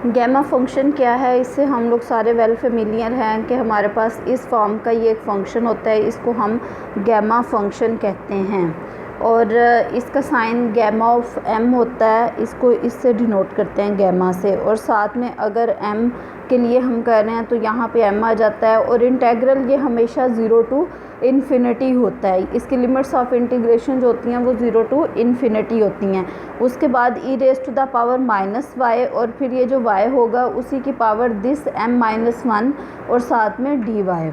Gamma function क्या है, इससे हम लोग सारे वेल फेमिलियर हैं कि हमारे पास इस फॉर्म का ये एक फ़ंक्शन होता है, इसको हम गैमा फंक्शन कहते हैं और इसका साइन गैमा ऑफ m होता है, इसको इससे डिनोट करते हैं गैमा से। और साथ में अगर m के लिए हम कर रहे हैं तो यहाँ पे m आ जाता है और इंटेग्रल ये हमेशा 0 टू इन्फिनिटी होता है। इसकी लिमिट्स ऑफ इंटीग्रेशन जो होती हैं वो 0 टू इन्फिनिटी होती हैं। उसके बाद e raise to the power -y और फिर ये जो y होगा उसी की पावर दिस m-1 और साथ में dy।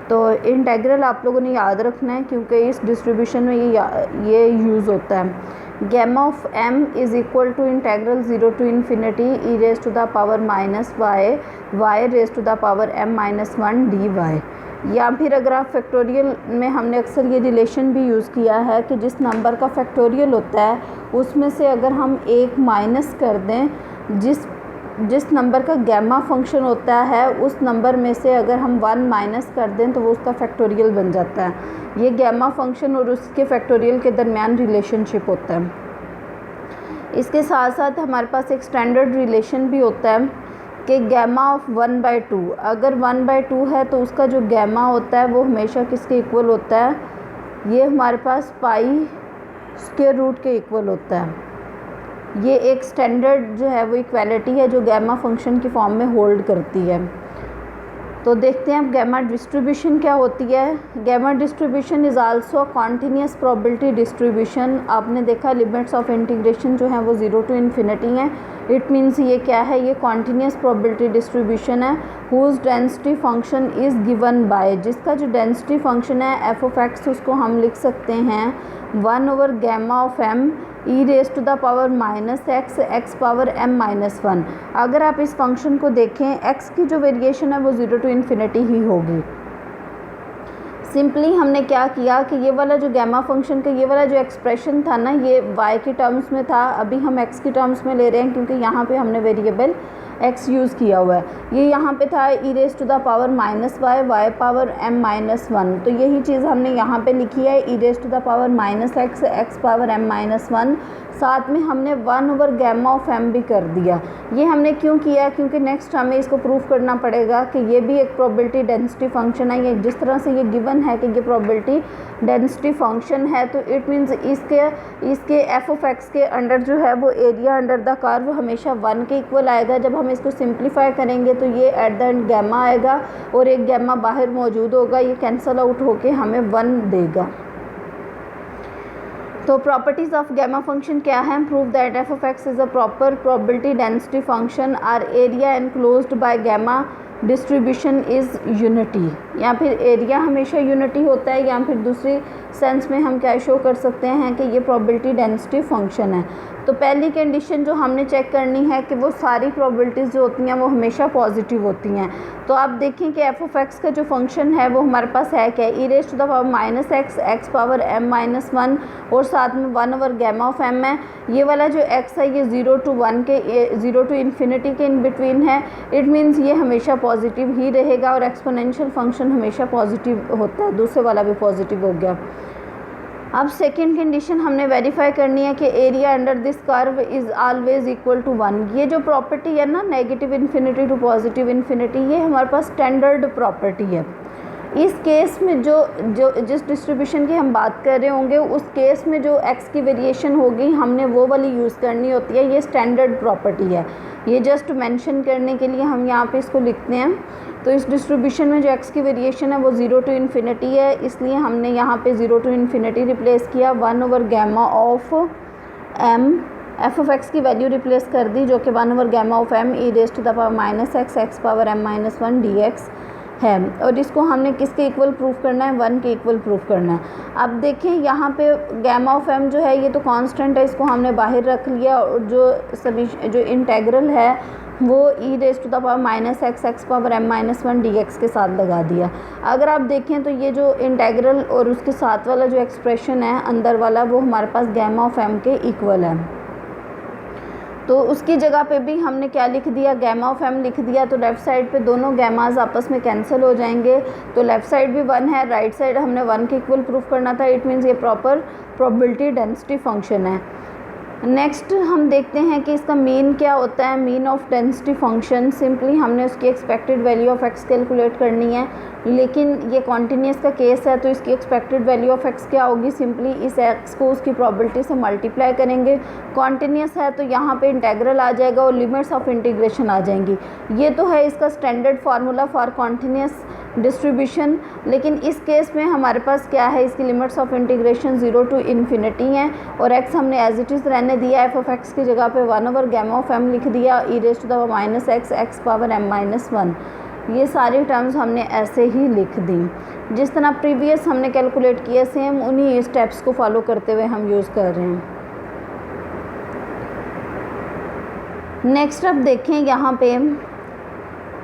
तो इंटेग्रल आप लोगों ने याद रखना है क्योंकि इस डिस्ट्रीब्यूशन में ये यूज़ होता है। Gamma of m is equal to integral 0 to infinity e raise to the power -y raise to the power m-1 dy। या फिर अगर आप फैक्टोरियल में हमने अक्सर ये रिलेशन भी यूज़ किया है कि जिस नंबर का फैक्टोरियल होता है उसमें से अगर हम एक माइनस कर दें, जिस नंबर का गैमा फंक्शन होता है उस नंबर में से अगर हम 1 माइनस कर दें तो वो उसका फैक्टोरियल बन जाता है। ये गैमा फंक्शन और उसके फैक्टोरियल के दरमियान रिलेशनशिप होता है। इसके साथ साथ हमारे पास एक स्टैंडर्ड रिलेशन भी होता है कि गैमा ऑफ 1/2, अगर 1/2 है तो उसका जो गैमा होता है वो हमेशा किसके इक्वल होता है, ये हमारे पास पाई स्क्वायर रूट के इक्वल होता है। ये एक स्टैंडर्ड जो है वो इक्वालिटी है जो गैमा फंक्शन की फॉर्म में होल्ड करती है। तो देखते हैं अब गैमा डिस्ट्रीब्यूशन क्या होती है। Gamma distribution is also continuous probability distribution. आपने देखा लिमिट्स ऑफ इंटीग्रेशन जो है वो 0 टू इन्फिनिटी हैं। इट मीन्स ये क्या है, ये कॉन्टीन्यूस प्रोबेबिलिटी डिस्ट्रीब्यूशन है whose density function is given by, जिसका जो डेंसिटी फंक्शन है एफ ऑफ एक्स उसको हम लिख सकते हैं 1/γ of m e raise to the power -x x power m-1। अगर आप इस फंक्शन को देखें x की जो वेरिएशन है वो 0 टू इन्फिनिटी ही होगी। सिंपली हमने क्या किया कि ये वाला जो गैमा फंक्शन का ये वाला जो एक्सप्रेशन था ना, ये y के टर्म्स में था, अभी हम x के टर्म्स में ले रहे हैं क्योंकि यहाँ पे हमने वेरिएबल x यूज़ किया हुआ है। ये यहाँ पे था e raise to the power -y power m-1, तो यही चीज़ हमने यहाँ पे लिखी है e raise to the power -x x power m-1, साथ में हमने 1/γ ऑफ m भी कर दिया। ये हमने क्यों किया, क्योंकि नेक्स्ट हमें इसको प्रूफ करना पड़ेगा कि ये भी एक प्रोबेबिलिटी डेंसिटी फंक्शन है। ये जिस तरह से ये गिवन है कि ये प्रोबेबिलिटी डेंसिटी फंक्शन है तो इट मीन्स इसके एफ ऑफ एक्स के अंडर जो है वो एरिया अंडर द कर्व हमेशा 1 के इक्वल आएगा। जब हम इसको सिंप्लीफाई करेंगे तो ये एट द एंड गैमा आएगा और एक गैमा बाहर मौजूद होगा, ये कैंसल आउट होके हमें 1 देगा। तो प्रॉपर्टीज़ ऑफ गैमा फंक्शन क्या है, prove that F of X is a proper probability density function, or area enclosed by gamma distribution is unity. या फिर एरिया हमेशा यूनिटी होता है, या फिर दूसरी सेंस में हम क्या शो कर सकते हैं कि ये प्रोबेबिलिटी डेंसिटी फंक्शन है। तो पहली कंडीशन जो हमने चेक करनी है कि वो सारी प्रोबेबिलिटीज़ जो होती हैं वो हमेशा पॉजिटिव होती हैं। तो आप देखें कि एफ ऑफ एक्स का जो फंक्शन है वो हमारे पास है क्या, e raise to the power -x x power m-1 और साथ में 1/γ ऑफ m है। ये वाला जो x है ये 0 टू 1 के 0 टू इन्फिनिटी के इन बिटवीन है। इट मीन्स ये हमेशा पॉजिटिव ही रहेगा और एक्सपोनेंशियल फंक्शन हमेशा पॉजिटिव होता है। दूसरे वाला भी पॉजिटिव हो गया। अब सेकेंड कंडीशन हमने वेरीफाई करनी है कि area under this curve is always equal to 1। ये जो प्रॉपर्टी है ना, negative infinity to positive infinity, ये हमारे पास स्टैंडर्ड प्रॉपर्टी है। इस केस में जिस डिस्ट्रीब्यूशन की हम बात कर रहे होंगे उस केस में जो x की वेरिएशन होगी हमने वो वाली यूज़ करनी होती है। ये स्टैंडर्ड प्रॉपर्टी है, ये जस्ट मेंशन करने के लिए हम यहाँ पे इसको लिखते हैं। तो इस डिस्ट्रीब्यूशन में जो x की वेरिएशन है वो 0 टू इन्फिनिटी है, इसलिए हमने यहाँ पे 0 टू इन्फिनिटी रिप्लेस किया, 1/γ of m F of X की वैल्यू रिप्लेस कर दी जो कि 1/γ of m e raise to the power -x x power m-1 dx है। और इसको हमने किसके इक्वल प्रूफ करना है, 1 के इक्वल प्रूफ करना है। अब देखें यहाँ पे गैमा ऑफ m जो है ये तो कांस्टेंट है, इसको हमने बाहर रख लिया और जो इंटेग्रल है वो e raise to the power -x x power m-1 dx के साथ लगा दिया। अगर आप देखें तो ये जो इंटेग्रल और उसके साथ वाला जो एक्सप्रेशन है अंदर वाला वो हमारे पास गैमा ऑफ m के इक्वल है। तो उसकी जगह पे भी हमने क्या लिख दिया, गैमा ऑफ m लिख दिया। तो लेफ़्ट साइड पे दोनों गैमाज आपस में कैंसिल हो जाएंगे, तो लेफ़्ट साइड भी 1 है, राइट साइड हमने 1 के इक्वल प्रूफ करना था। इट मीन्स ये प्रॉपर प्रोबेबिलिटी डेंसिटी फंक्शन है। नेक्स्ट हम देखते हैं कि इसका मीन क्या होता है। Mean of density function, simply हमने उसकी expected value of x calculate करनी है, लेकिन ये कॉन्टीन्यूस का केस है तो इसकी एक्सपेक्टेड वैल्यू ऑफ एक्स क्या होगी, सिंपली इस एक्स को उसकी प्रोबेबिलिटी से मल्टीप्लाई करेंगे। कॉन्टीन्यूस है तो यहाँ पे इंटेग्रल आ जाएगा और लिमिट्स ऑफ इंटीग्रेशन आ जाएंगी। ये तो है इसका standard formula for continuous distribution, लेकिन इस केस में हमारे पास क्या है, इसकी limits of integration 0 to infinity हैं और x हमने एज इट इज़ रहने दिया। एफ ऑफ एक्स की जगह पे 1/γ लिख दिया, e raised to the minus x x power m-1। ये सारी टर्म्स हमने ऐसे ही लिख दी जिस तरह प्रीवियस हमने कैलकुलेट किया, सेम उन्हीं स्टेप्स को फॉलो करते हुए हम यूज़ कर रहे हैं। नेक्स्ट अब देखें, यहाँ पे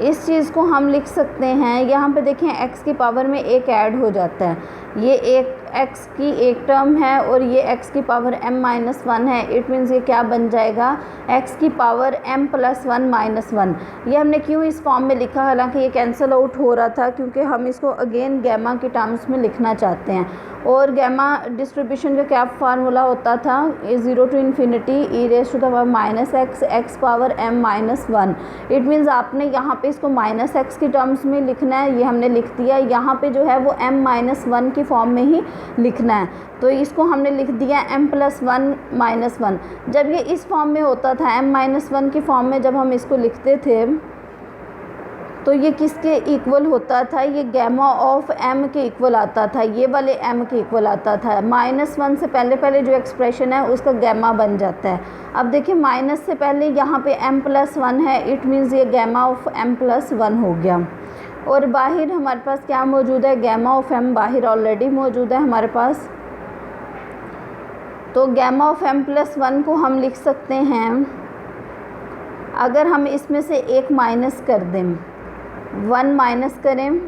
इस चीज़ को हम लिख सकते हैं, यहाँ पे देखें x की पावर में एक ऐड हो जाता है, ये एक x की एक टर्म है और ये x की पावर m-1 है। इट मीन्स ये क्या बन जाएगा, x की पावर m+1-1। ये हमने क्यों इस फॉर्म में लिखा, हालांकि ये कैंसिल आउट हो रहा था क्योंकि हम इसको अगेन गैमा की टर्म्स में लिखना चाहते हैं। और गैमा डिस्ट्रीब्यूशन का क्या फार्मूला होता था, 0 to infinity e raised to the minus x x power m-1। It means आपने यहाँ पे इसको माइनस एक्स की टर्म्स में लिखना है, ये हमने लिख दिया। यहाँ पे जो है वो m-1 की फॉर्म में ही लिखना है, तो इसको हमने लिख दिया m+1-1। जब ये इस फॉर्म में होता था, m-1 की फॉर्म में जब हम इसको लिखते थे तो ये किसके इक्वल होता था, ये गैमा ऑफ m के इक्वल आता था, ये वाले m के इक्वल आता था। -1 से पहले जो एक्सप्रेशन है उसका गैमा बन जाता है। अब देखिए माइनस से पहले यहाँ पे m+1 है, इट मीन्स ये गैमा ऑफ m+1 हो गया। और बाहर हमारे पास क्या मौजूद है, गैमा ऑफ m बाहर ऑलरेडी मौजूद है हमारे पास। तो गैमा ऑफ m+1 को हम लिख सकते हैं, अगर हम इसमें से एक माइनस कर दें, 1 माइनस करें,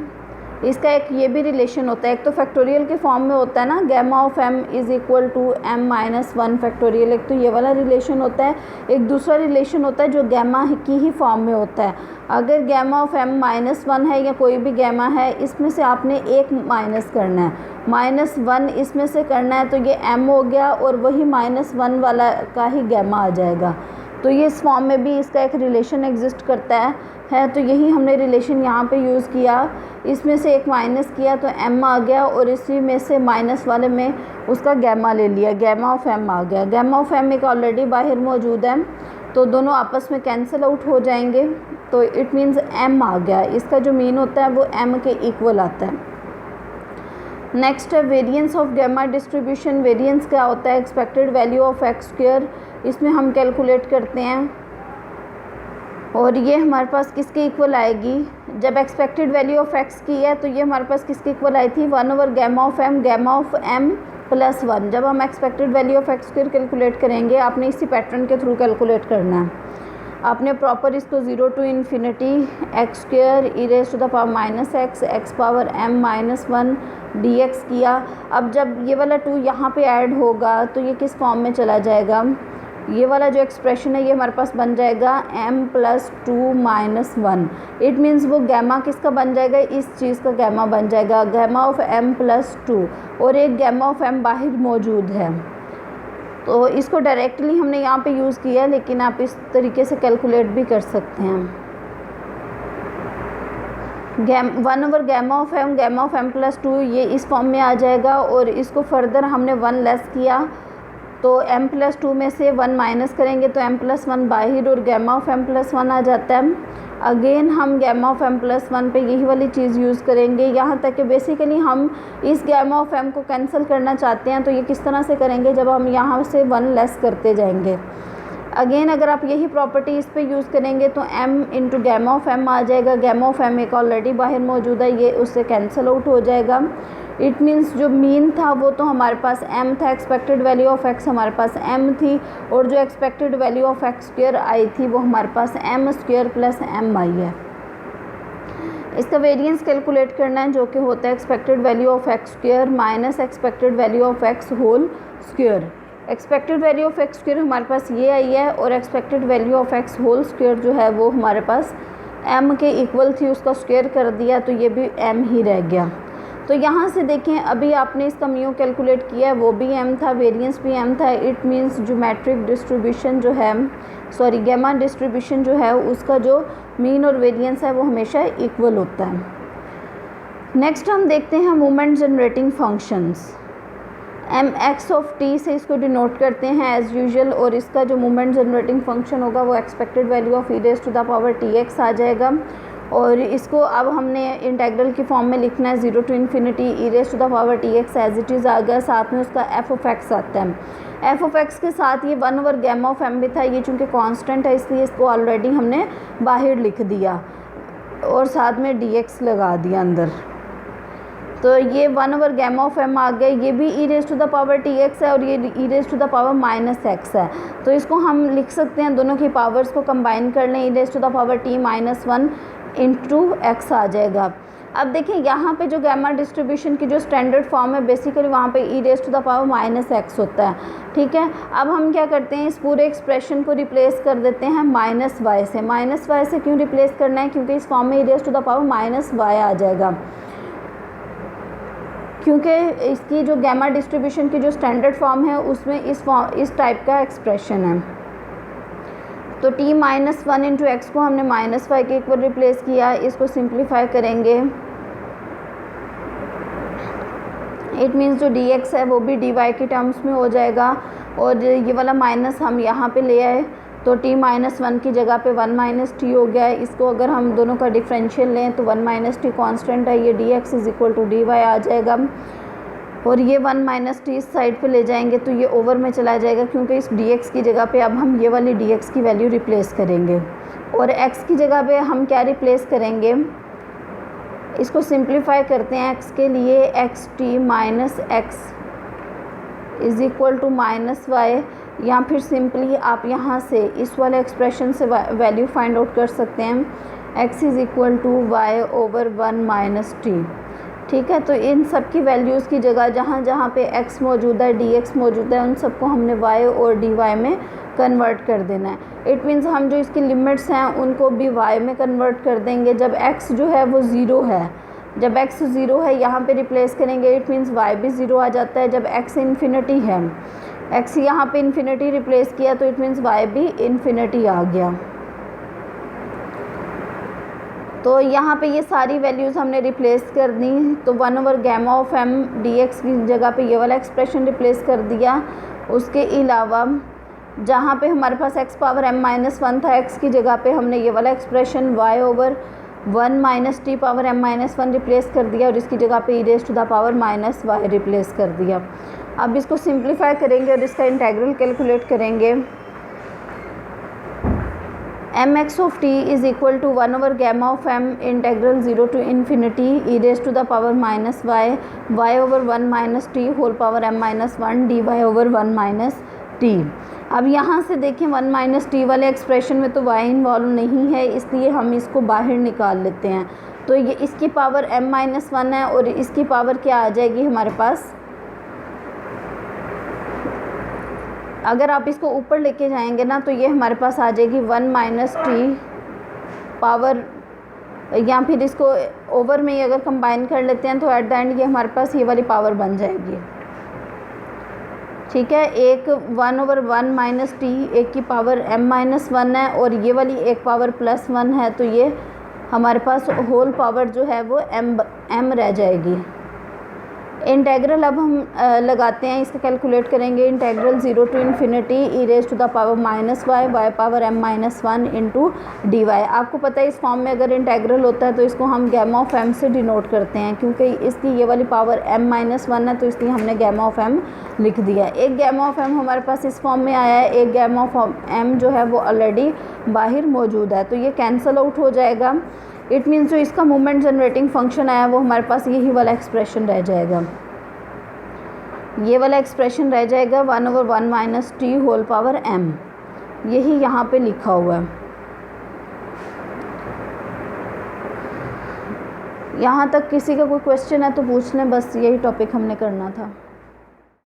इसका एक ये भी रिलेशन होता है, एक तो फैक्टोरियल के फॉर्म में होता है ना, gamma of m is equal to m-1 factorial, एक तो ये वाला रिलेशन होता है। एक दूसरा रिलेशन होता है जो गैमा की ही फॉर्म में होता है। अगर गैमा ऑफ m-1 है या कोई भी गैमा है, इसमें से आपने एक माइनस करना है, -1 इसमें से करना है, तो ये m हो गया और वही -1 वाला का ही गैमा आ जाएगा। तो ये इस फॉर्म में भी इसका एक रिलेशन एग्जिस्ट करता है, तो यही हमने रिलेशन यहाँ पे यूज़ किया। इसमें से एक माइनस किया तो m आ गया और इसी में से माइनस वाले में उसका गैमा ले लिया, गैमा ऑफ m आ गया। गैमा ऑफ m एक ऑलरेडी बाहर मौजूद है तो दोनों आपस में कैंसिल आउट हो जाएंगे, तो इट मीन्स m आ गया। इसका जो मीन होता है वो m के इक्वल आता है। नेक्स्ट है variance of gamma distribution. Variance क्या होता है, expected value of X square, इसमें हम कैलकुलेट करते हैं और ये हमारे पास किसके इक्वल आएगी, जब एक्सपेक्टेड वैल्यू ऑफ एक्स की है तो ये हमारे पास किसके इक्वल आई थी, 1/γ of m, gamma of m+1। जब हम expected value of X square calculate करेंगे, आपने इसी पैटर्न के थ्रू कैलकुलेट करना है। आपने प्रॉपर इसको 0 to infinity x² e raised to the power minus x x power m-1 dx किया। अब जब ये वाला 2 यहाँ पे ऐड होगा तो ये किस फॉर्म में चला जाएगा, ये वाला जो एक्सप्रेशन है ये हमारे पास बन जाएगा m+2-1। इट मीन्स वो गैमा किसका बन जाएगा, इस चीज़ का गैमा बन जाएगा, गैमा ऑफ m+2, और एक गैमा ऑफ m बाहर मौजूद है। तो इसको डायरेक्टली हमने यहाँ पे यूज़ किया, लेकिन आप इस तरीके से कैलकुलेट भी कर सकते हैं। 1/γ of m, gamma of m+2, ये इस फॉर्म में आ जाएगा और इसको फर्दर हमने 1 लेस किया तो m+2 में से 1 माइनस करेंगे तो m+1 बाहर और गैमा ऑफ m+1 आ जाता है। अगेन हम गैमा ऑफ m+1 पे यही वाली चीज़ यूज़ करेंगे, यहाँ तक कि बेसिकली हम इस गैमा ऑफ m को कैंसिल करना चाहते हैं, तो ये किस तरह से करेंगे, जब हम यहाँ से 1 लेस करते जाएंगे। अगेन अगर आप यही प्रॉपर्टी इस पे यूज़ करेंगे तो m into gamma of m आ जाएगा। गैमा ऑफ m एक ऑलरेडी बाहर मौजूद है, ये उससे कैंसिल आउट हो जाएगा। इट मीन्स जो मीन था वो तो हमारे पास m था, एक्सपेक्टेड वैल्यू ऑफ x हमारे पास m थी, और जो expected value of x square आई थी वो हमारे पास m² प्लस m आई है। इसका वेरिएंस कैलकुलेट करना है, जो कि होता है expected value of x square minus expected value of x whole square. Expected value of x square हमारे पास ये आई है और expected value of x whole square जो है वो हमारे पास m के इक्वल थी, उसका स्क्वायर कर दिया तो ये भी m ही रह गया। तो यहाँ से देखें अभी आपने इसका म्यू कैलकुलेट किया है, वो भी m था, वेरिएंस भी m था। इट मीन्स ज्योमेट्रिक डिस्ट्रीब्यूशन जो है, सॉरी गैमा डिस्ट्रीब्यूशन जो है उसका जो मीन और वेरिएंस है वो हमेशा इक्वल होता है। नेक्स्ट हम देखते हैं moment generating functions. mx of t से इसको डिनोट करते हैं एज़ यूजुअल, और इसका जो मोमेंट जनरेटिंग फंक्शन होगा वो expected value of e raise to the power tx आ जाएगा। और इसको अब हमने इंटेग्रल की फॉर्म में लिखना है, 0 to infinity e raise to the power tx as it is आ गया, साथ में उसका f ऑफ x आता है। f ऑफ x के साथ ये 1 ओवर गैमा ऑफ m भी था, ये चूँकि कांस्टेंट है इसलिए इसको ऑलरेडी हमने बाहर लिख दिया और साथ में dx लगा दिया अंदर। तो ये 1 ओवर गैमा ऑफ m आ गया, ये भी e raise to the power tx है और ये e raise to the power minus x है। तो इसको हम लिख सकते हैं, दोनों की पावर्स को कंबाइन कर लें, e raise to the power t minus 1 into x आ जाएगा। अब देखिए यहाँ पे जो गैमा डिस्ट्रीब्यूशन की जो स्टैंडर्ड फॉर्म है बेसिकली वहाँ पे e raise to the power minus x होता है, ठीक है। अब हम क्या करते हैं, इस पूरे एक्सप्रेशन को रिप्लेस कर देते हैं माइनस y से। माइनस y से क्यों रिप्लेस करना है, क्योंकि इस फॉर्म में e raise to the power minus y आ जाएगा, क्योंकि इसकी जो गैमा डिस्ट्रीब्यूशन की जो स्टैंडर्ड फॉर्म है उसमें इस टाइप का एक्सप्रेशन है। तो t माइनस 1 इंटू एक्स को हमने माइनस वाई के इक्वल रिप्लेस किया, इसको सिंप्लीफाई करेंगे। इट मीन्स जो dx है वो भी dy के टर्म्स में हो जाएगा, और ये वाला माइनस हम यहाँ पे ले आए तो t माइनस 1 की जगह पे 1 माइनस टी हो गया है। इसको अगर हम दोनों का डिफरेंशियल लें तो 1 माइनस टी कॉन्स्टेंट है, ये dx is equal to dy आ जाएगा, और ये 1 माइनस टी इस साइड पे ले जाएंगे तो ये ओवर में चला जाएगा, क्योंकि इस dx की जगह पे अब हम ये वाली dx की वैल्यू रिप्लेस करेंगे। और x की जगह पे हम क्या रिप्लेस करेंगे, इसको सिंप्लीफाई करते हैं x के लिए, X T minus X is equal to minus Y, या फिर सिंपली आप यहाँ से इस वाले एक्सप्रेशन से वैल्यू फाइंड आउट कर सकते हैं, x is equal to Y over 1 minus T, ठीक है। तो इन सब की वैल्यूज़ की जगह जहाँ जहाँ पे x मौजूद है dx मौजूद है उन सबको हमने y और dy में कन्वर्ट कर देना है। इट मीन्स हम जो इसकी लिमिट्स हैं उनको भी y में कन्वर्ट कर देंगे। जब x जो है वो ज़ीरो है, जब x ज़ीरो है यहाँ पे रिप्लेस करेंगे, इट मीन्स y भी ज़ीरो आ जाता है। जब x इन्फिनिटी है, x यहाँ पे इन्फिनिटी रिप्लेस किया तो इट मीन्स y भी इन्फिनिटी आ गया। तो यहाँ पे ये सारी वैल्यूज़ हमने रिप्लेस कर दी, तो 1 over gamma of m dx की जगह पे ये वाला एक्सप्रेशन रिप्लेस कर दिया। उसके अलावा जहाँ पे हमारे पास x पावर m माइनस 1 था, x की जगह पे हमने ये वाला expression y over 1 minus T power m minus 1 replace कर दिया, और इसकी जगह पे e raise to the power minus y replace कर दिया। अब इसको सिंप्लीफाई करेंगे और इसका इंटेग्रल कैलकुलेट करेंगे। mx of t is equal to 1 over gamma of m integral 0 to infinity e raise to the power minus y over 1 minus T whole power m minus 1 dy over 1 minus T. अब यहाँ से देखें 1 minus T वाले expression में तो y involve नहीं है, इसलिए हम इसको बाहर निकाल लेते हैं। तो ये इसकी पावर m माइनस 1 है और इसकी पावर क्या आ जाएगी हमारे पास, अगर आप इसको ऊपर लेके जाएंगे ना तो ये हमारे पास आ जाएगी 1 माइनस टी पावर, या फिर इसको ओवर में ही अगर कंबाइन कर लेते हैं तो एट द एंड ये हमारे पास ये वाली पावर बन जाएगी, ठीक है। एक 1 ओवर 1 माइनस टी, एक की पावर m माइनस 1 है और ये वाली एक पावर प्लस 1 है, तो ये हमारे पास होल पावर जो है वो m रह जाएगी। इंटेग्रल अब हम लगाते हैं, इसका कैलकुलेट करेंगे। Integral 0 to infinity e raise to the power minus y power m minus 1 into D Y. आपको पता है इस फॉर्म में अगर इंटेग्रल होता है तो इसको हम गैमा ऑफ m से डिनोट करते हैं, क्योंकि इसकी ये वाली पावर m माइनस 1 है तो इसलिए हमने गैमा ऑफ m लिख दिया। एक गैमा ऑफ m हमारे पास इस फॉर्म में आया है, एक गैमा ऑफ m जो है वो ऑलरेडी बाहर मौजूद है, तो ये कैंसिल आउट हो जाएगा। इट मीन्स जो इसका मोमेंट जनरेटिंग फंक्शन आया वो हमारे पास यही वाला एक्सप्रेशन रह जाएगा, ये वाला एक्सप्रेशन रह जाएगा 1 over 1 minus T whole power m, यही यहाँ पे लिखा हुआ है। यहाँ तक किसी का कोई क्वेश्चन है तो पूछ लें, बस यही टॉपिक हमने करना था।